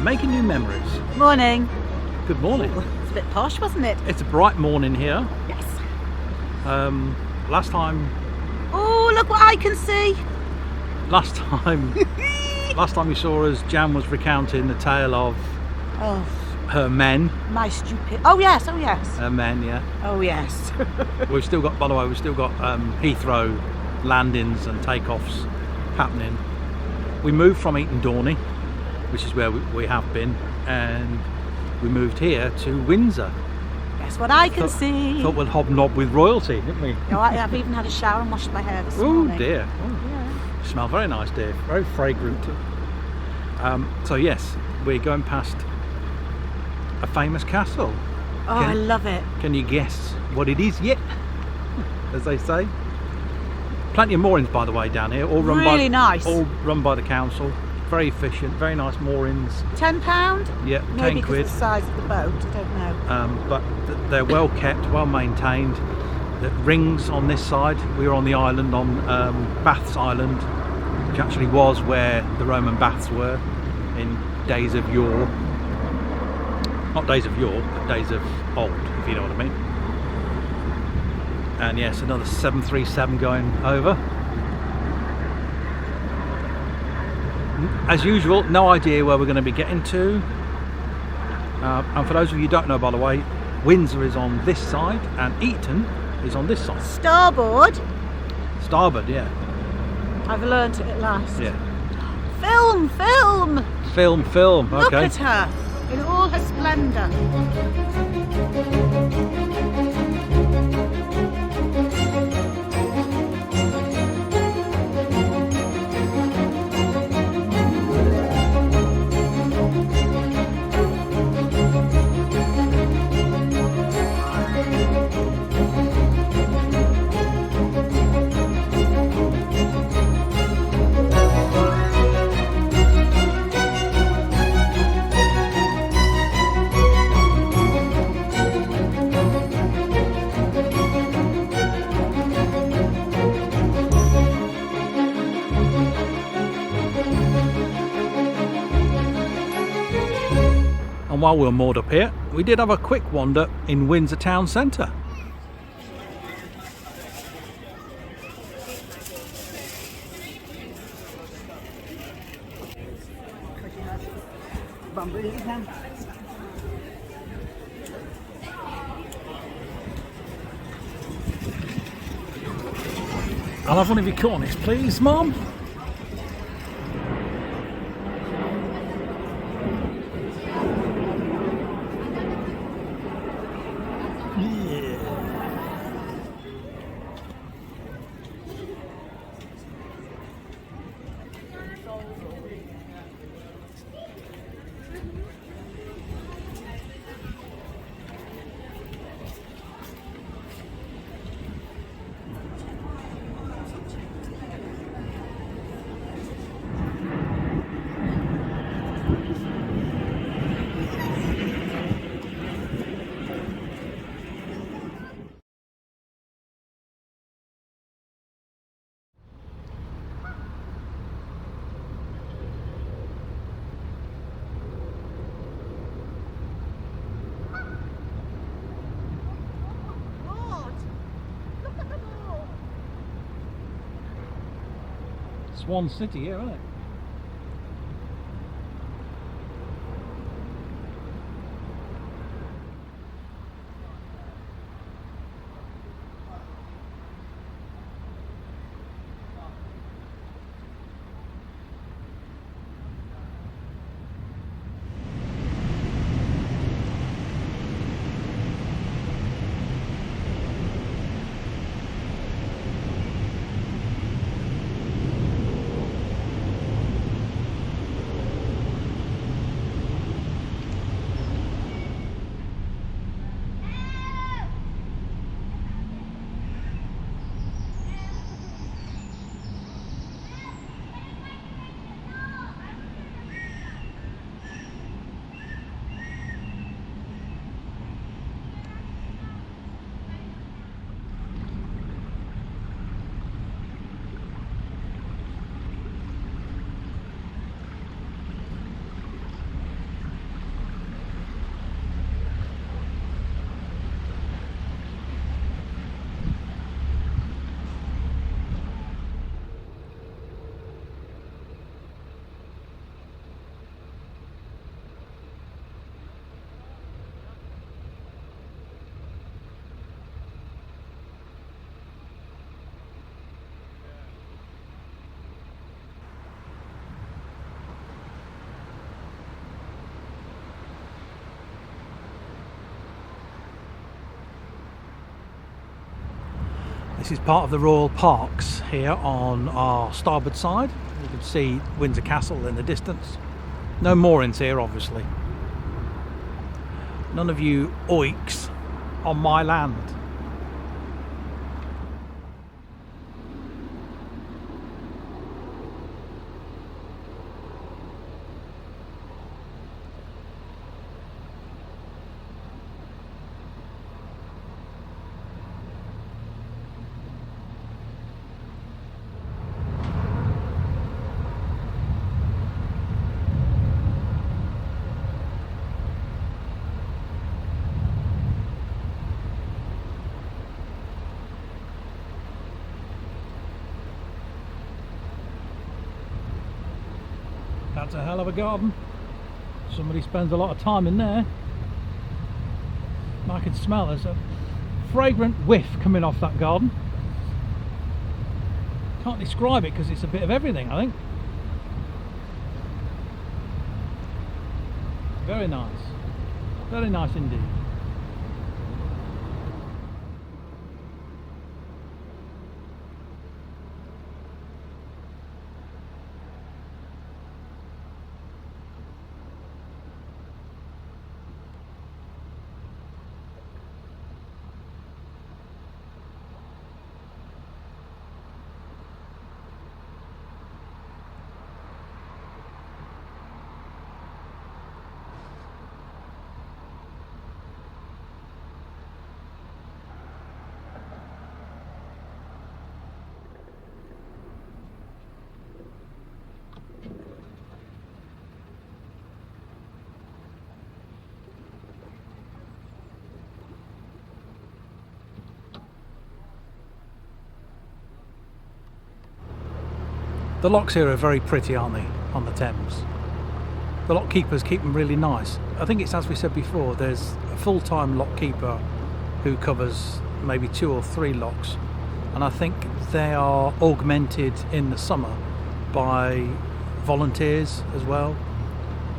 making new memories. Morning. Good morning. It's a bit posh, wasn't it? It's a bright morning here. Yes. Last time Oh, look what I can see. last time you saw us, Jan was recounting the tale of Oh, her men. my stupid. Oh yes. Her men, yeah. Oh yes. We've still got, by the way, Heathrow landings and takeoffs happening. We moved from Eton Dorney, which is where we have been, and we moved here to Windsor. Guess what I can see. Thought we'd hobnob with royalty, didn't we? No, I've even had a shower and washed my hair this Oh morning. dear. Oh. Yeah. You smell very nice, dear. Very fragrant. So yes, we're going past a famous castle. Oh, I love it. Can you guess what it is yet? As they say. Plenty of moorings, by the way, down here. All run Really nice. All run by the council. Very efficient. Very nice moorings. £10? Yeah, Maybe 10 because quid. of the size of the boat. I don't know. But they're well kept, well maintained. The rings on this side. We were on the island, on Baths Island, which actually was where the Roman baths were in days of yore. Not days of yore, but days of old, if you know what I mean. And yes, another 737 going over. As usual, no idea where we're going to be getting to. And for those of you who don't know, by the way, Windsor is on this side and Eton is on this side. Starboard. Starboard, yeah. I've learnt it at last. Yeah. Film. Film, Look okay. at her in all her splendour. And while we were moored up here, we did have a quick wander in Windsor town centre. I'll have one of your cornies, please, Mum. Swan City here, isn't it? This is part of the Royal Parks here on our starboard side. You can see Windsor Castle in the distance. No moorings here, obviously. None of you oiks on my land. That's a hell of a garden. Somebody spends a lot of time in there. I can smell there's a fragrant whiff coming off that garden. Can't describe it because it's a bit of everything, I think. Very nice. Very nice indeed. The locks here are very pretty, aren't they, on the Thames? The lock keepers keep them really nice. I think it's as we said before, there's a full-time lock keeper who covers maybe 2 or 3 locks, and I think they are augmented in the summer by volunteers as well.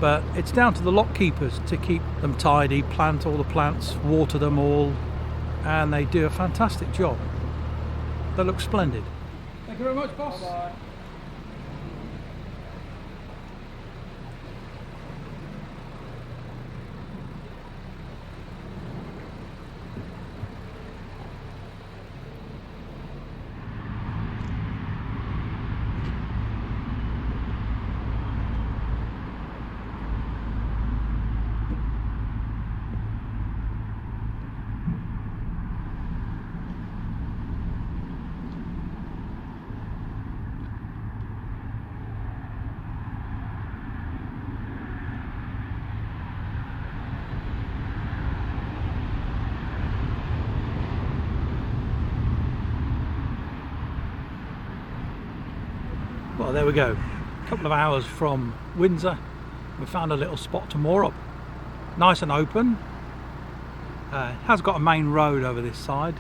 But it's down to the lock keepers to keep them tidy, plant all the plants, water them all, and they do a fantastic job. They look splendid. Thank you very much, boss. Bye-bye. Well, there we go. A couple of hours from Windsor. We found a little spot to moor up. Nice and open. Has got a main road over this side.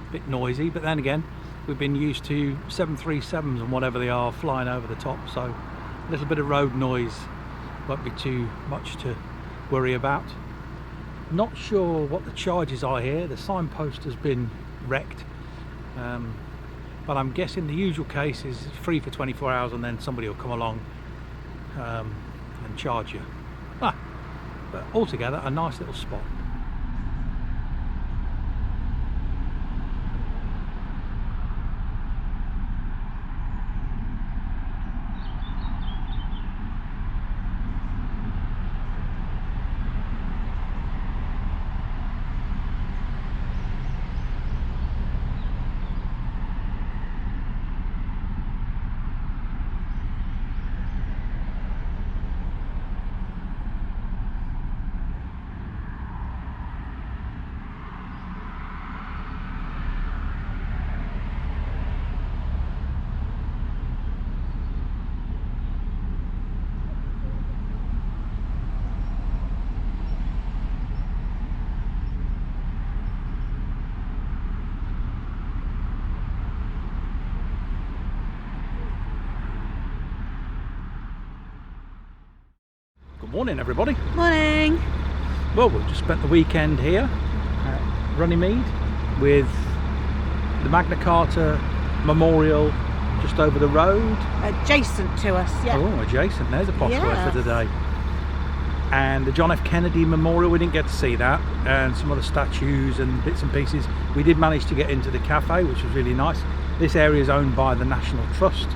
A bit noisy, but then again, we've been used to 737s and whatever they are flying over the top, so a little bit of road noise won't be too much to worry about. Not sure what the charges are here. The signpost has been wrecked. But I'm guessing the usual case is free for 24 hours and then somebody will come along and charge you. But altogether, a nice little spot. Good morning, everybody. Morning. Well, we've just spent the weekend here at Mead with the Magna Carta Memorial just over the road. Adjacent to us, yeah. Oh, adjacent. There's a posh word Yes. for today. And the John F. Kennedy Memorial, we didn't get to see that, and some other statues and bits and pieces. We did manage to get into the cafe, which was really nice. This area is owned by the National Trust,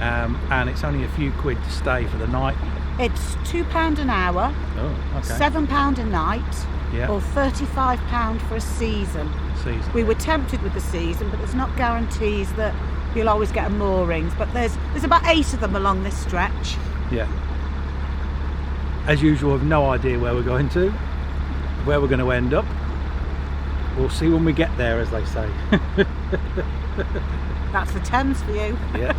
and it's only a few quid to stay for the night. It's £2 an hour, Oh, okay. £7 a night, Yeah. or £35 for a season. Season. We were tempted with the season, but there's not guarantees that you'll always get a moorings. But there's about 8 of them along this stretch. Yeah. As usual, I've no idea where we're going to, where we're going to end up. We'll see when we get there, as they say. That's the Thames for you. Yeah.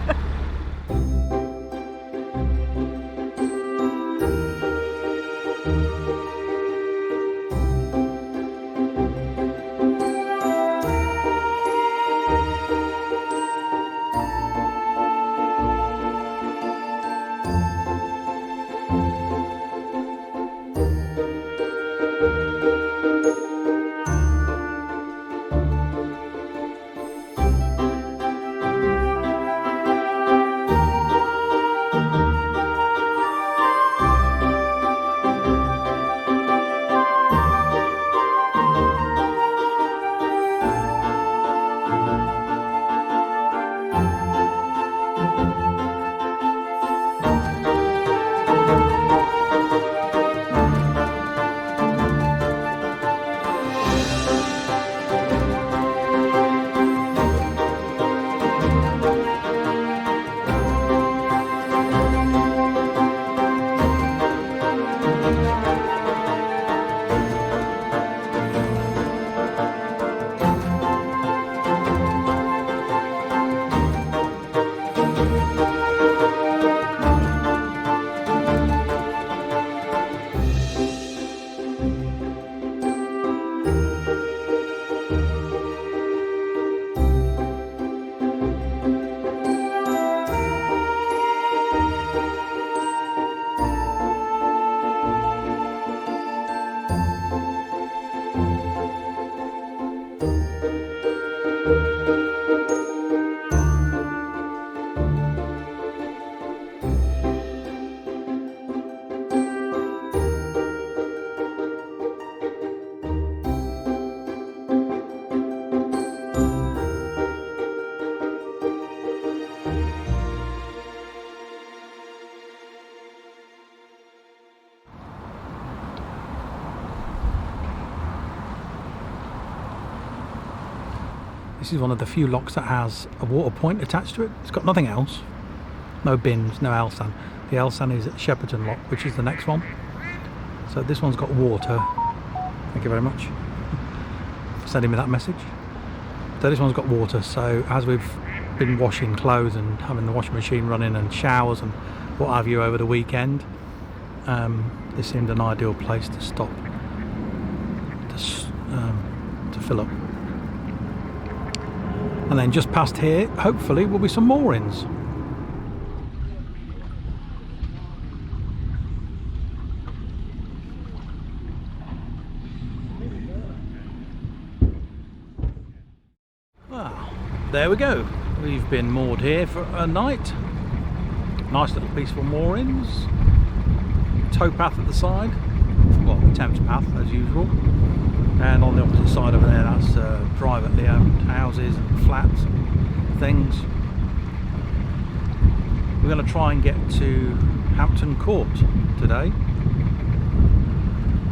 This is one of the few locks that has a water point attached to it. It's got nothing else. No bins, no Elsan. The Elsan is at Shepperton lock, which is the next one. So this one's got water. Thank you very much for sending me that message. So this one's got water, so as we've been washing clothes and having the washing machine running and showers and what have you over the weekend, this seemed an ideal place to stop to fill up. And then just past here, hopefully, will be some moorings. Well, there we go. We've been moored here for a night. Nice little peaceful moorings. Towpath at the side. Well, the Thames path as usual. And on the opposite side over there, that's privately owned houses and flats and things. We're going to try and get to Hampton Court today.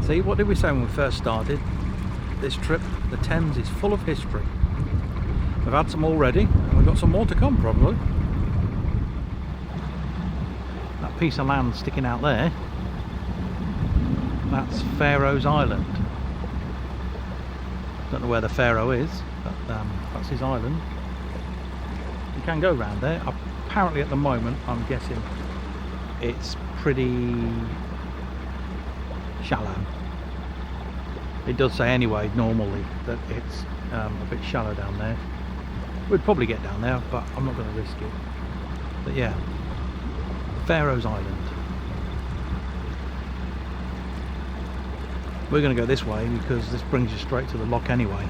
See, what did we say when we first started? This trip, the Thames is full of history. We've had some already, and we've got some more to come probably. That piece of land sticking out there, that's Pharaoh's Island. Don't know where the Pharaoh is, but that's his island. You can go round there. Apparently at the moment, I'm guessing it's pretty shallow. It does say anyway, normally, that it's a bit shallow down there. We'd probably get down there, but I'm not going to risk it. But yeah, Pharaoh's Island. We're going to go this way because this brings you straight to the lock anyway.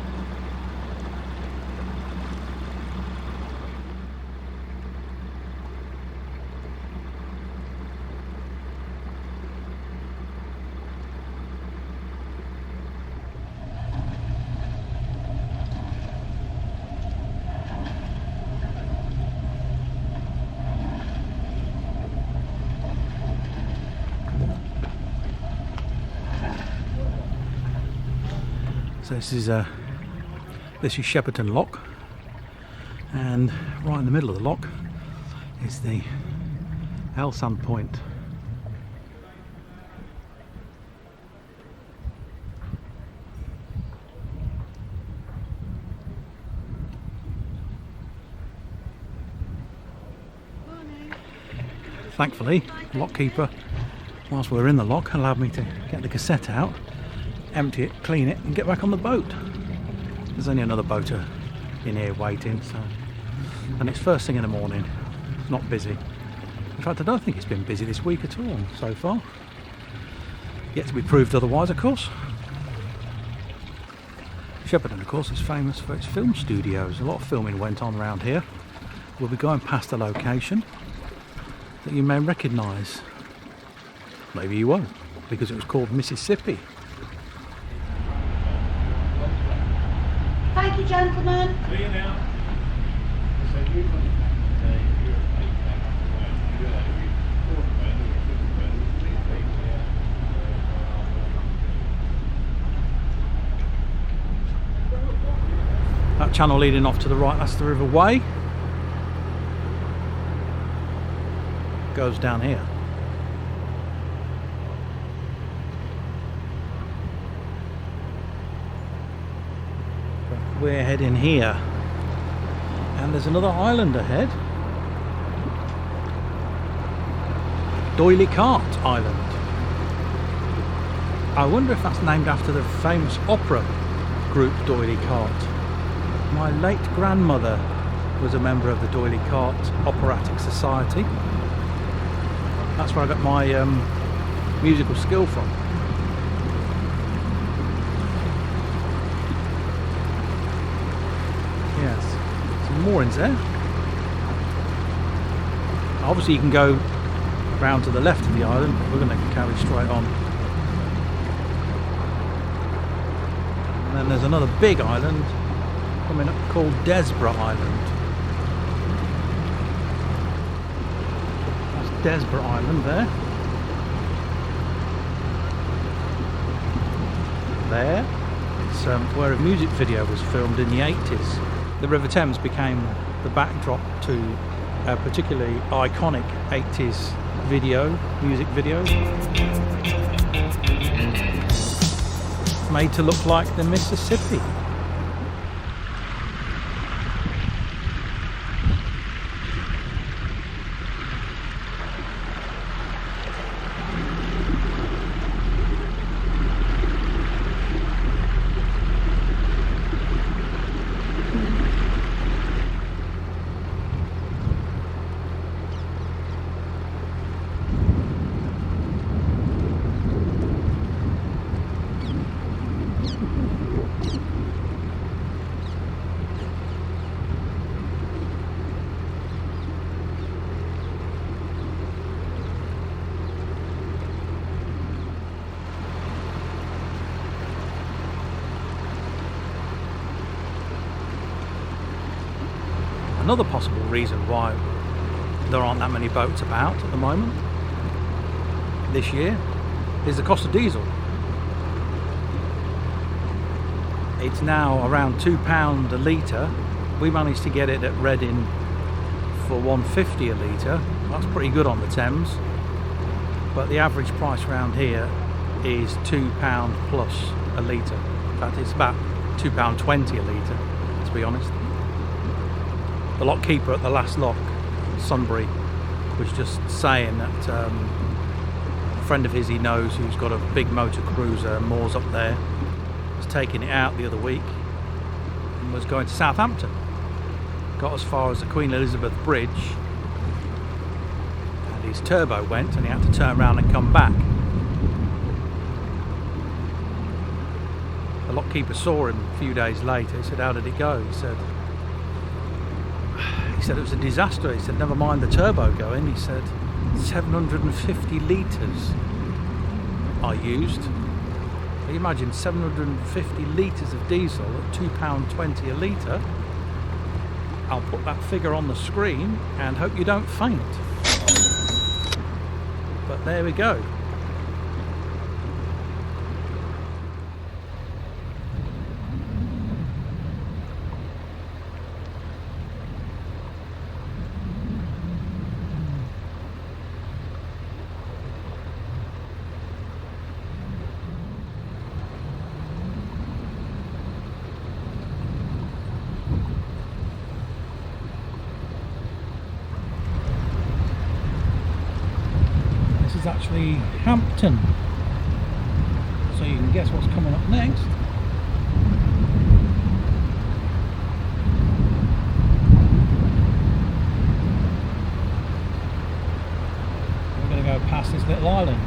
So this is Shepperton Lock, and right in the middle of the lock is the Elsand Point. Thankfully, the lockkeeper, whilst we were in the lock, allowed me to get the cassette out, empty it, clean it, and get back on the boat. There's only another boater in here waiting, so, and it's first thing in the morning. It's not busy. In fact, I don't think it's been busy this week at all so far. Yet to be proved otherwise, of course. Shepperton, of course, is famous for its film studios. A lot of filming went on around here. We'll be going past a location that you may recognise. Maybe you won't, because it was called Mississippi. Thank you, gentlemen. See you now. That channel leading off to the right, that's the River Wey. Goes down here. But we're heading here, and there's another island ahead. D'Oyly Carte Island. I wonder if that's named after the famous opera group D'Oyly Carte. My late grandmother was a member of the D'Oyly Carte Operatic Society. That's where I got my musical skill from. Yes, some moorings there. Obviously you can go round to the left of the island, but we're going to carry straight on. And then there's another big island coming up called Desborough Island. Desborough Island there. It's where a music video was filmed in the 80s. The River Thames became the backdrop to a particularly iconic 80s music video, made to look like the Mississippi. Another possible reason why there aren't that many boats about at the moment this year is the cost of diesel. It's now around £2 a litre. We managed to get it at Reading for £1.50 a litre. That's pretty good on the Thames, but the average price around here is £2 plus a litre. In fact, it's about £2.20 a litre, to be honest. The lockkeeper at the last lock, Sunbury, was just saying that a friend of his he knows who's got a big motor cruiser, moors up there, was taking it out the other week and was going to Southampton. Got as far as the Queen Elizabeth Bridge, and his turbo went and he had to turn around and come back. The lockkeeper saw him a few days later. He said, "How did it go?" He said it was a disaster. He said, "Never mind the turbo going." He said, 750 litres I used. Can you imagine 750 litres of diesel at £2.20 a litre? I'll put that figure on the screen and hope you don't faint. But there we go. actually Hampton. So you can guess what's coming up next. We're going to go past this little island.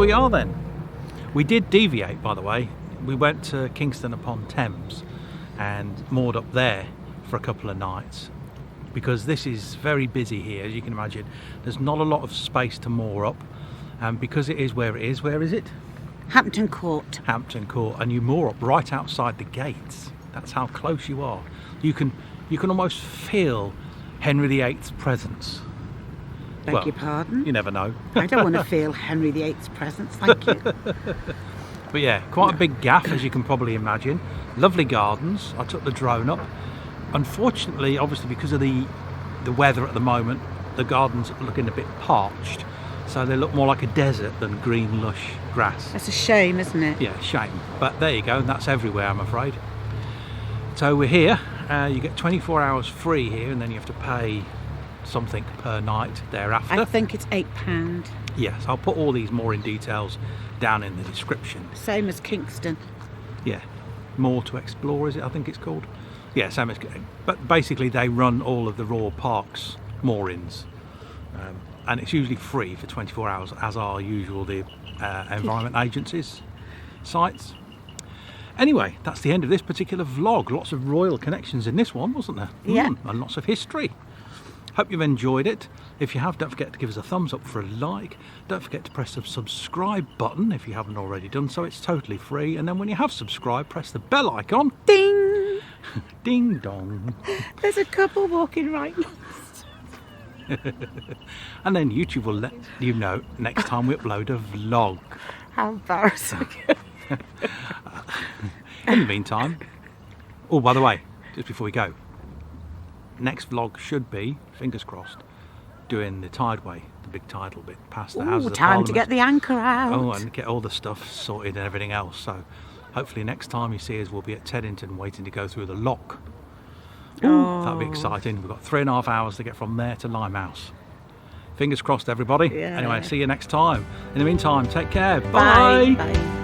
we are then. We did deviate, by the way. We went to Kingston upon Thames and moored up there for a couple of nights because this is very busy here, as you can imagine. There's not a lot of space to moor up, and because it is where it is, where is it? Hampton Court. Hampton Court, and you moor up right outside the gates. That's how close you are. You can almost feel Henry VIII's presence. Beg your pardon? You never know. I don't want to feel Henry VIII's presence, thank you. But yeah, quite a big gaff, as you can probably imagine. Lovely gardens. I took the drone up. Unfortunately, obviously because of the weather at the moment, the gardens are looking a bit parched. So they look more like a desert than green, lush grass. That's a shame, isn't it? Yeah, shame. But there you go, and that's everywhere, I'm afraid. So we're here. You get 24 hours free here, and then you have to pay something per night thereafter. I think it's £8. Yes, I'll put all these mooring details down in the description. Same as Kingston. Yeah, More to Explore, is it? I think it's called. Yeah, same as. But basically, they run all of the Royal Park's moorings. and it's usually free for 24 hours, as are usual the Environment Agency's sites. Anyway, that's the end of this particular vlog. Lots of royal connections in this one, wasn't there? Yeah. And lots of history. Hope you've enjoyed it. If you have, don't forget to give us a thumbs up for a like. Don't forget to press the subscribe button if you haven't already done so. It's totally free. And then when you have subscribed, press the bell icon. Ding! Ding dong. There's a couple walking right now. And then YouTube will let you know next time we upload a vlog. How embarrassing. In the meantime, oh, by the way, just before we go, next vlog should be, fingers crossed, doing the tideway, the big tidal bit past the Houses of Time Parliament. to get the anchor out. Oh, and get all the stuff sorted and everything else. So hopefully next time you see us, we'll be at Teddington waiting to go through the lock. That'll be exciting. We've got 3.5 hours to get from there to Limehouse. Fingers crossed, everybody. Yeah. Anyway, see you next time. In the meantime, take care. Bye. Bye.